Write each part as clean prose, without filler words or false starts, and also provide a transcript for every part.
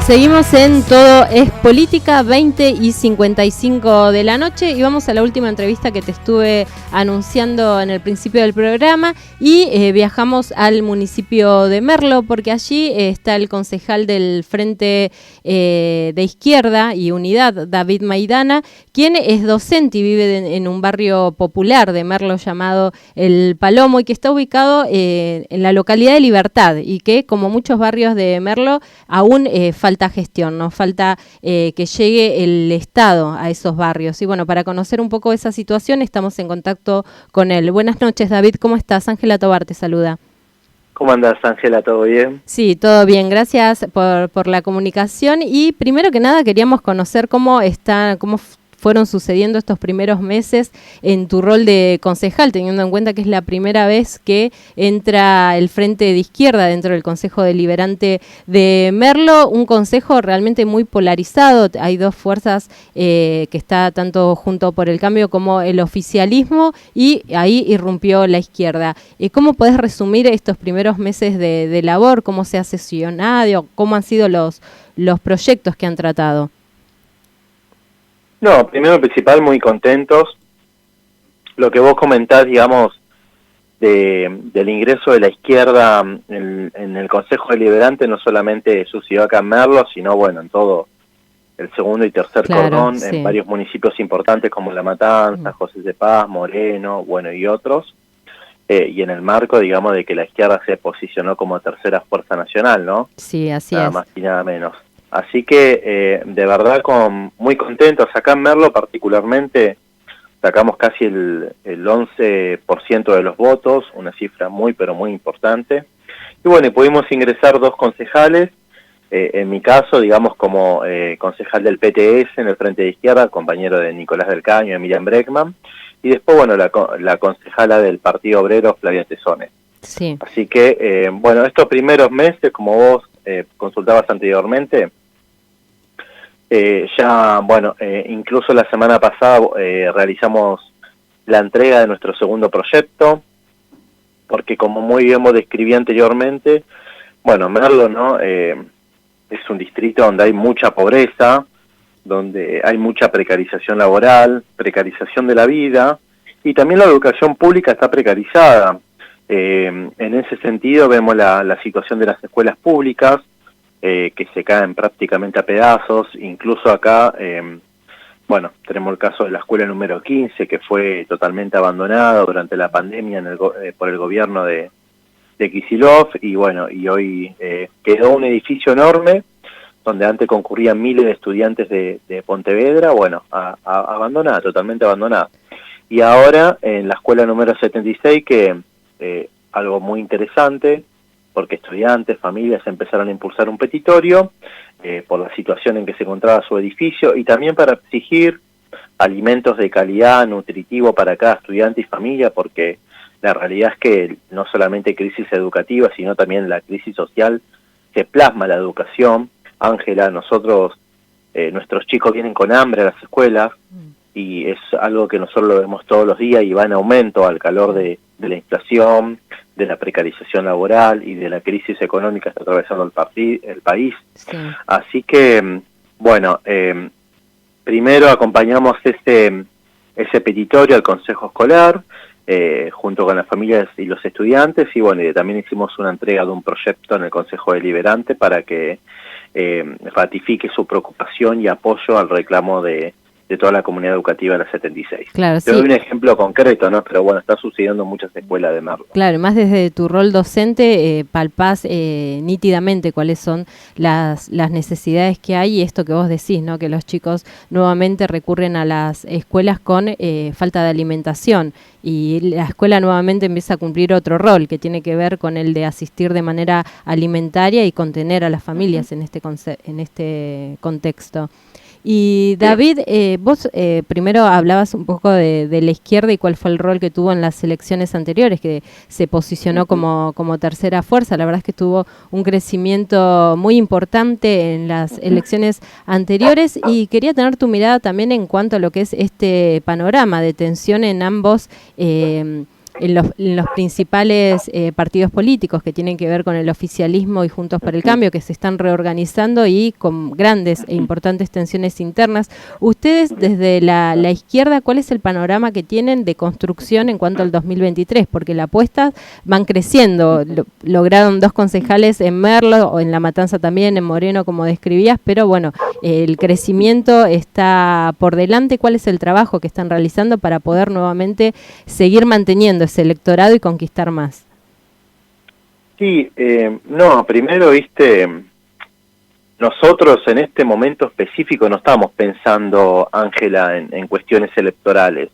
Seguimos en Todo es Política, 20:55 de la noche, y vamos a la última entrevista que te estuve anunciando en el principio del programa, y viajamos al municipio de Merlo, porque allí está el concejal del Frente de Izquierda y Unidad, David Maidana, quien es docente y vive en un barrio popular de Merlo llamado El Palomo, y que está ubicado en la localidad de Libertad, y que, como muchos barrios de Merlo, aún falta gestión, nos falta que llegue el Estado a esos barrios. Y bueno, para conocer un poco esa situación estamos en contacto con él. Buenas noches, David, ¿cómo estás? Ángela Tobar te saluda. ¿Cómo andás, Ángela? ¿Todo bien? Sí, todo bien, gracias por la comunicación. Y primero que nada queríamos conocer cómo fueron sucediendo estos primeros meses en tu rol de concejal, teniendo en cuenta que es la primera vez que entra el Frente de Izquierda dentro del Consejo Deliberante de Merlo, un consejo realmente muy polarizado. Hay dos fuerzas que está tanto junto por el cambio como el oficialismo, y ahí irrumpió la izquierda. ¿Cómo podés resumir estos primeros meses de labor? ¿Cómo se ha sesionado? ¿Cómo han sido los proyectos que han tratado? No, primero principal, muy contentos. Lo que vos comentás, digamos, del ingreso de la izquierda en el Consejo Deliberante no solamente sucedió acá en Merlo, sino bueno, en todo el segundo y tercer cordón, sí, en varios municipios importantes como La Matanza, José de Paz, Moreno, bueno, y otros. Y en el marco, digamos, de que la izquierda se posicionó como tercera fuerza nacional, ¿no? Sí, así nada es. Más y nada menos. Así que, de verdad, muy contentos. Acá en Merlo particularmente sacamos casi el 11% de los votos, una cifra muy, pero muy importante. Y bueno, pudimos ingresar 2 concejales, en mi caso, digamos, como concejal del PTS en el Frente de Izquierda, compañero de Nicolás del Caño y Miriam Breckman, y después, bueno, la concejala del Partido Obrero, Flavia Tesones. Sí. Así que, bueno, estos primeros meses, como vos consultabas anteriormente, ya, bueno, incluso la semana pasada realizamos la entrega de nuestro segundo proyecto, porque como muy bien vos describí anteriormente, bueno, Merlo, ¿no? Es un distrito donde hay mucha pobreza, donde hay mucha precarización laboral, precarización de la vida, y también la educación pública está precarizada. En ese sentido vemos la situación de las escuelas públicas, que se caen prácticamente a pedazos. Incluso acá, bueno, tenemos el caso de la escuela número 15, que fue totalmente abandonada durante la pandemia por el gobierno de Kicillof, y bueno, y hoy quedó un edificio enorme, donde antes concurrían miles de estudiantes de Pontevedra, bueno, abandonada, totalmente abandonada. Y ahora en la escuela número 76, que algo muy interesante, porque estudiantes, familias empezaron a impulsar un petitorio por la situación en que se encontraba su edificio, y también para exigir alimentos de calidad, nutritivo para cada estudiante y familia, porque la realidad es que no solamente crisis educativa, sino también la crisis social se plasma en la educación. Ángela, nuestros chicos vienen con hambre a las escuelas, y es algo que nosotros lo vemos todos los días y va en aumento al calor de la inflación, de la precarización laboral y de la crisis económica que está atravesando el país. Sí. Así que, bueno, primero acompañamos ese petitorio al Consejo Escolar, junto con las familias y los estudiantes, y bueno, y también hicimos una entrega de un proyecto en el Consejo Deliberante para que ratifique su preocupación y apoyo al reclamo de toda la comunidad educativa de la 76. Claro, te doy un ejemplo concreto, ¿no? Pero bueno, está sucediendo en muchas escuelas de Merlo. Claro, más desde tu rol docente palpás nítidamente cuáles son las necesidades que hay, y esto que vos decís, ¿no? Que los chicos nuevamente recurren a las escuelas con falta de alimentación, y la escuela nuevamente empieza a cumplir otro rol que tiene que ver con el de asistir de manera alimentaria y contener a las familias en este contexto. Y David, vos primero hablabas un poco de la izquierda y cuál fue el rol que tuvo en las elecciones anteriores, que se posicionó como tercera fuerza. La verdad es que tuvo un crecimiento muy importante en las elecciones anteriores, y quería tener tu mirada también en cuanto a lo que es este panorama de tensión en ambos en los principales partidos políticos que tienen que ver con el oficialismo y Juntos por el Cambio, que se están reorganizando y con grandes e importantes tensiones internas. Ustedes desde la izquierda, ¿cuál es el panorama que tienen de construcción en cuanto al 2023? Porque la apuesta van creciendo, lograron 2 concejales en Merlo, o en La Matanza también, en Moreno, como describías, pero bueno, el crecimiento está por delante. ¿Cuál es el trabajo que están realizando para poder nuevamente seguir manteniendo ese electorado y conquistar más? Sí, no, primero, nosotros en este momento específico no estamos pensando, Ángela, en cuestiones electorales.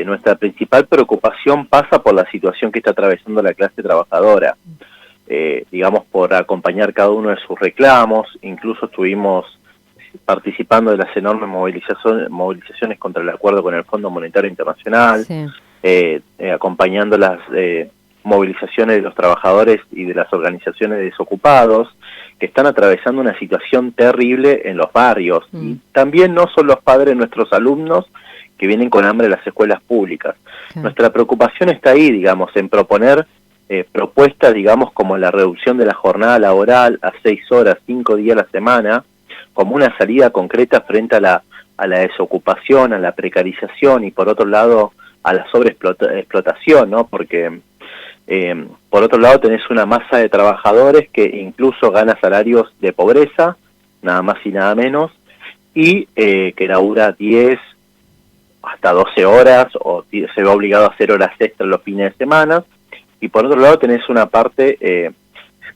Nuestra principal preocupación pasa por la situación que está atravesando la clase trabajadora, digamos, por acompañar cada uno de sus reclamos. Incluso estuvimos participando de las enormes movilizaciones contra el acuerdo con el Fondo Monetario Internacional, sí. Acompañando las movilizaciones de los trabajadores y de las organizaciones de desocupados, que están atravesando una situación terrible en los barrios. Y también no son los padres de nuestros alumnos que vienen con hambre a las escuelas públicas. Nuestra preocupación está ahí, digamos, en proponer propuestas, digamos, como la reducción de la jornada laboral a 6 horas, 5 días a la semana, como una salida concreta frente a la desocupación, a la precarización y, por otro lado, a la sobreexplotación, ¿no? Porque por otro lado tenés una masa de trabajadores que incluso gana salarios de pobreza, nada más y nada menos, y que labura 10 hasta 12 horas, o se ve obligado a hacer horas extras los fines de semana, y por otro lado tenés una parte,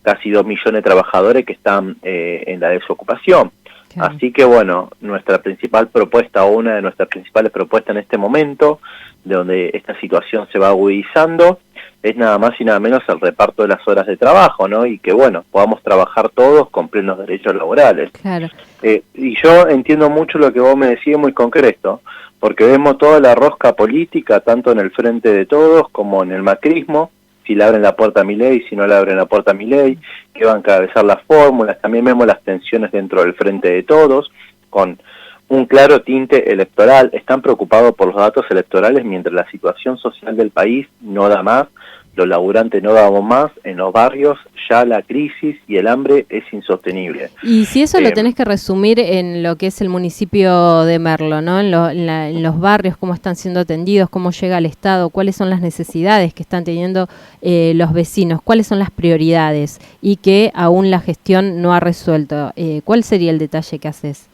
casi 2 millones de trabajadores que están en la desocupación. Claro. Así que bueno, nuestra principal propuesta, o una de nuestras principales propuestas en este momento, de donde esta situación se va agudizando, es nada más y nada menos el reparto de las horas de trabajo, ¿no? Y que bueno, podamos trabajar todos con plenos derechos laborales. Claro. Y yo entiendo mucho lo que vos me decís, muy concreto, porque vemos toda la rosca política, tanto en el Frente de Todos como en el macrismo, si le abren la puerta a Milei, si no le abren la puerta a Milei, que van a encabezar las fórmulas. También vemos las tensiones dentro del Frente de Todos, con un claro tinte electoral. Están preocupados por los datos electorales, mientras la situación social del país no da más, los laburantes no damos más, en los barrios ya la crisis y el hambre es insostenible. Y si eso lo tenés que resumir en lo que es el municipio de Merlo, ¿no? En los barrios, cómo están siendo atendidos, cómo llega el Estado, cuáles son las necesidades que están teniendo los vecinos, cuáles son las prioridades y que aún la gestión no ha resuelto. ¿Cuál sería el detalle que haces?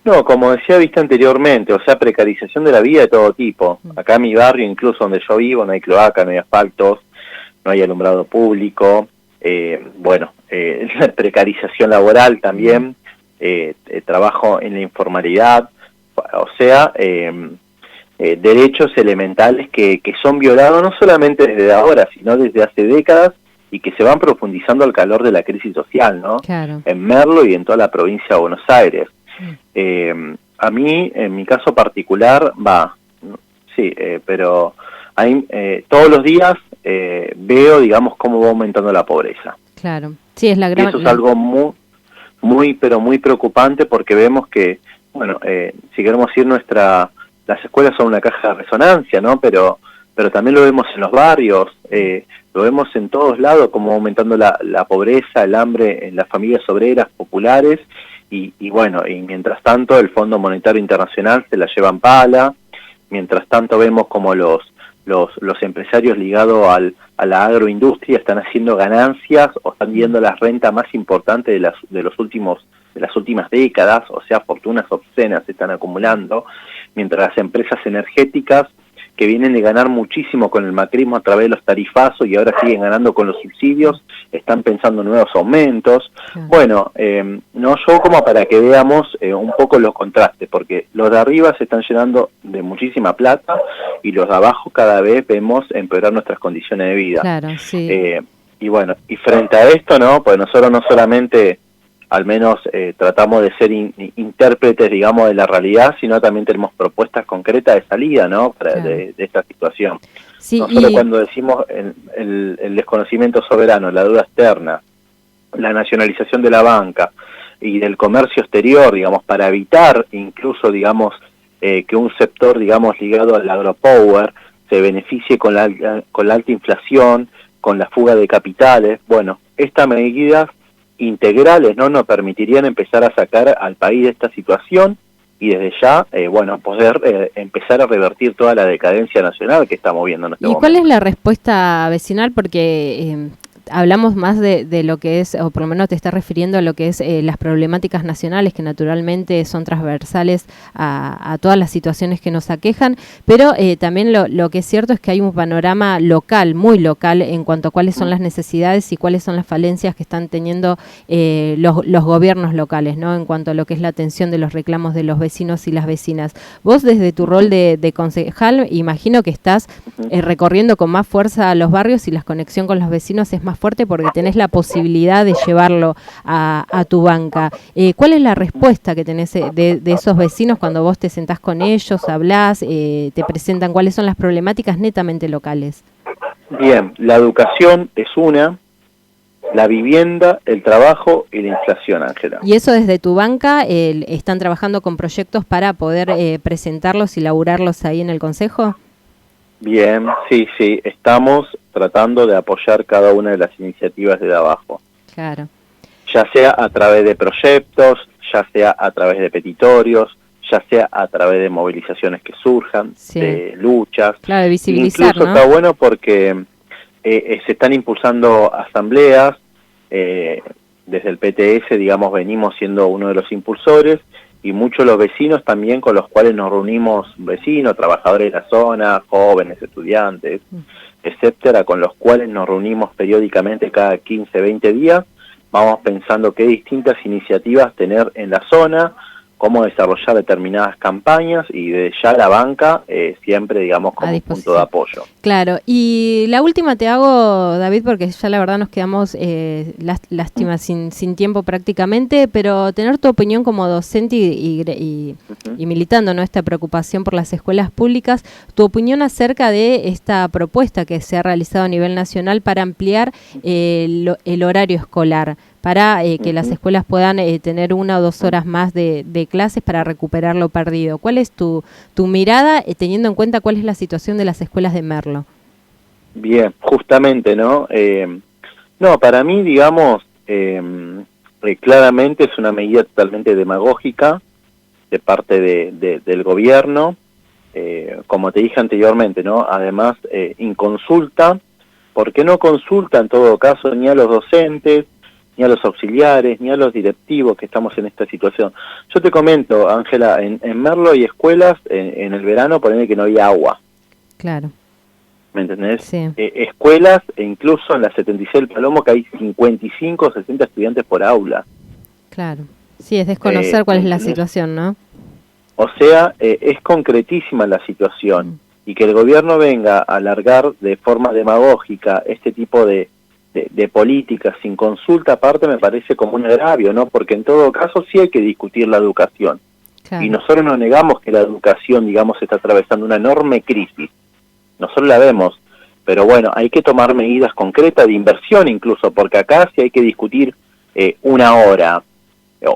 No, como decía, viste anteriormente, o sea, precarización de la vida de todo tipo. Acá en mi barrio, incluso donde yo vivo, no hay cloaca, no hay asfaltos, no hay alumbrado público, precarización laboral también, trabajo en la informalidad, o sea, derechos elementales que son violados no solamente desde ahora, sino desde hace décadas y que se van profundizando al calor de la crisis social, ¿no? Claro. En Merlo y en toda la provincia de Buenos Aires. A mí, en mi caso particular, pero ahí, todos los días veo, digamos, cómo va aumentando la pobreza. Claro, sí, es la gran... Eso es algo muy preocupante, porque vemos que, bueno, si queremos ir las escuelas son una caja de resonancia, ¿no? Pero también lo vemos en los barrios, lo vemos en todos lados, cómo va aumentando la pobreza, el hambre en las familias obreras, populares. Y mientras tanto el Fondo Monetario Internacional se la lleva en pala. Mientras tanto vemos como los empresarios ligados a la agroindustria están haciendo ganancias o están viendo las rentas más importantes de las últimas décadas, o sea, fortunas obscenas se están acumulando, mientras las empresas energéticas, que vienen de ganar muchísimo con el macrismo a través de los tarifazos y ahora siguen ganando con los subsidios, están pensando en nuevos aumentos. Bueno, yo como para que veamos un poco los contrastes, porque los de arriba se están llenando de muchísima plata y los de abajo cada vez vemos empeorar nuestras condiciones de vida. Claro, sí. Y frente a esto, ¿no? Pues nosotros no solamente, al menos tratamos de ser intérpretes, digamos, de la realidad, sino también tenemos propuestas concretas de salida, ¿no? De esta situación. Sí, nosotros cuando decimos el desconocimiento soberano, la deuda externa, la nacionalización de la banca y del comercio exterior, digamos, para evitar incluso, digamos, que un sector, digamos, ligado al agropower se beneficie con la alta inflación, con la fuga de capitales. Bueno, estas medidas integrales no nos permitirían empezar a sacar al país de esta situación y desde ya, poder empezar a revertir toda la decadencia nacional que estamos viendo en este momento. ¿Y cuál es la respuesta vecinal? Porque hablamos más de lo que es, o por lo menos te estás refiriendo a lo que es las problemáticas nacionales, que naturalmente son transversales a todas las situaciones que nos aquejan, pero también lo que es cierto es que hay un panorama local, muy local, en cuanto a cuáles son las necesidades y cuáles son las falencias que están teniendo los gobiernos locales, ¿no? En cuanto a lo que es la atención de los reclamos de los vecinos y las vecinas. Vos desde tu rol de concejal, imagino que estás recorriendo con más fuerza a los barrios y la conexión con los vecinos es más fuerte porque tenés la posibilidad de llevarlo a tu banca. ¿Cuál es la respuesta que tenés de esos vecinos cuando vos te sentás con ellos, hablás, te presentan cuáles son las problemáticas netamente locales? Bien, la educación es una, la vivienda, el trabajo y la inflación, Ángela. ¿Y eso desde tu banca están trabajando con proyectos para poder presentarlos y laburarlos ahí en el Consejo? Bien, sí, estamos tratando de apoyar cada una de las iniciativas de abajo. Claro. Ya sea a través de proyectos, ya sea a través de petitorios, ya sea a través de movilizaciones que surjan, de luchas. Claro, de visibilizar, incluso, ¿no? Está bueno porque se están impulsando asambleas, desde el PTS, digamos, venimos siendo uno de los impulsores, y muchos los vecinos también con los cuales nos reunimos, vecinos, trabajadores de la zona, jóvenes, estudiantes, etcétera, con los cuales nos reunimos periódicamente cada 15, 20 días, vamos pensando qué distintas iniciativas tener en la zona, cómo desarrollar determinadas campañas y de ya la banca siempre, digamos, como un punto de apoyo. Claro, y la última te hago, David, porque ya la verdad nos quedamos lástima sin tiempo prácticamente, pero tener tu opinión como docente y militando, ¿no?, esta preocupación por las escuelas públicas, tu opinión acerca de esta propuesta que se ha realizado a nivel nacional para ampliar el horario escolar, para que las escuelas puedan tener 1 o 2 horas más de clases para recuperar lo perdido. ¿Cuál es tu mirada, teniendo en cuenta cuál es la situación de las escuelas de Merlo? Bien, justamente, ¿no? Para mí, digamos, claramente es una medida totalmente demagógica de parte del gobierno, como te dije anteriormente, ¿no? Además, inconsulta, porque no consulta en todo caso ni a los docentes, ni a los auxiliares, ni a los directivos que estamos en esta situación. Yo te comento, Ángela, en Merlo hay escuelas, en el verano, ponele que no había agua. Claro. ¿Me entendés? Sí. Escuelas, e incluso en la 76 del Palomo, que hay 55 o 60 estudiantes por aula. Claro. Sí, es desconocer cuál es la situación, ¿no? O sea, es concretísima la situación. Y que el gobierno venga a alargar de forma demagógica este tipo de políticas sin consulta aparte me parece como un agravio, ¿no? Porque en todo caso sí hay que discutir la educación. Claro. Y nosotros no negamos que la educación, digamos, está atravesando una enorme crisis. Nosotros la vemos, pero bueno, hay que tomar medidas concretas de inversión incluso, porque acá si hay que discutir 1 hora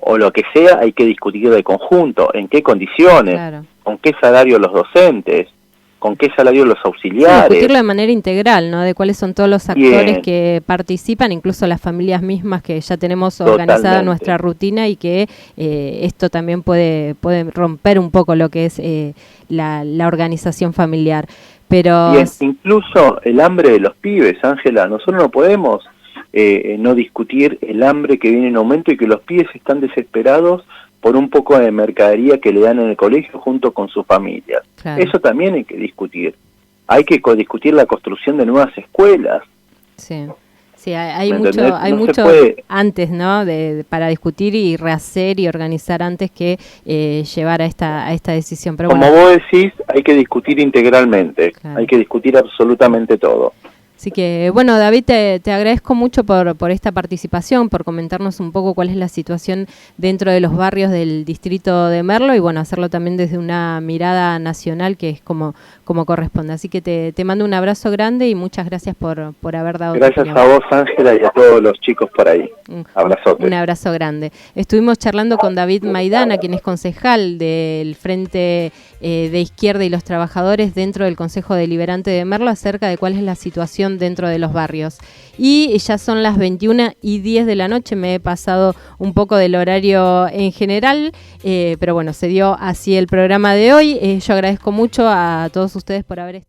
o lo que sea, hay que discutir de conjunto, en qué condiciones, claro, con qué salario los docentes, con qué salario los auxiliares. Sí, discutirlo de manera integral, ¿no? De cuáles son todos los actores que participan, incluso las familias mismas que ya tenemos organizada nuestra rutina y que esto también puede romper un poco lo que es la organización familiar. Pero incluso el hambre de los pibes, Ángela, nosotros no podemos no discutir el hambre que viene en aumento y que los pibes están desesperados por un poco de mercadería que le dan en el colegio junto con sus familias. Claro. Eso también hay que discutir. Hay que discutir la construcción de nuevas escuelas. Sí, sí, hay mucho antes, ¿no? Para discutir y rehacer y organizar antes que llevar a esta decisión. Pero como vos decís, hay que discutir integralmente. Claro. Hay que discutir absolutamente todo. Así que, bueno, David, te agradezco mucho por esta participación, por comentarnos un poco cuál es la situación dentro de los barrios del distrito de Merlo y, bueno, hacerlo también desde una mirada nacional, que es como corresponde. Así que te mando un abrazo grande y muchas gracias por haber dado tu opinión. Gracias a vos, Ángela, y a todos los chicos por ahí. Abrazote. Un abrazo grande. Estuvimos charlando con David Maidana, quien es concejal del Frente de Izquierda y los Trabajadores dentro del Consejo Deliberante de Merlo, acerca de cuál es la situación dentro de los barrios. Y ya son las 21:10 de la noche, me he pasado un poco del horario en general, pero bueno, se dio así el programa de hoy. Yo agradezco mucho a todos ustedes por haber estado.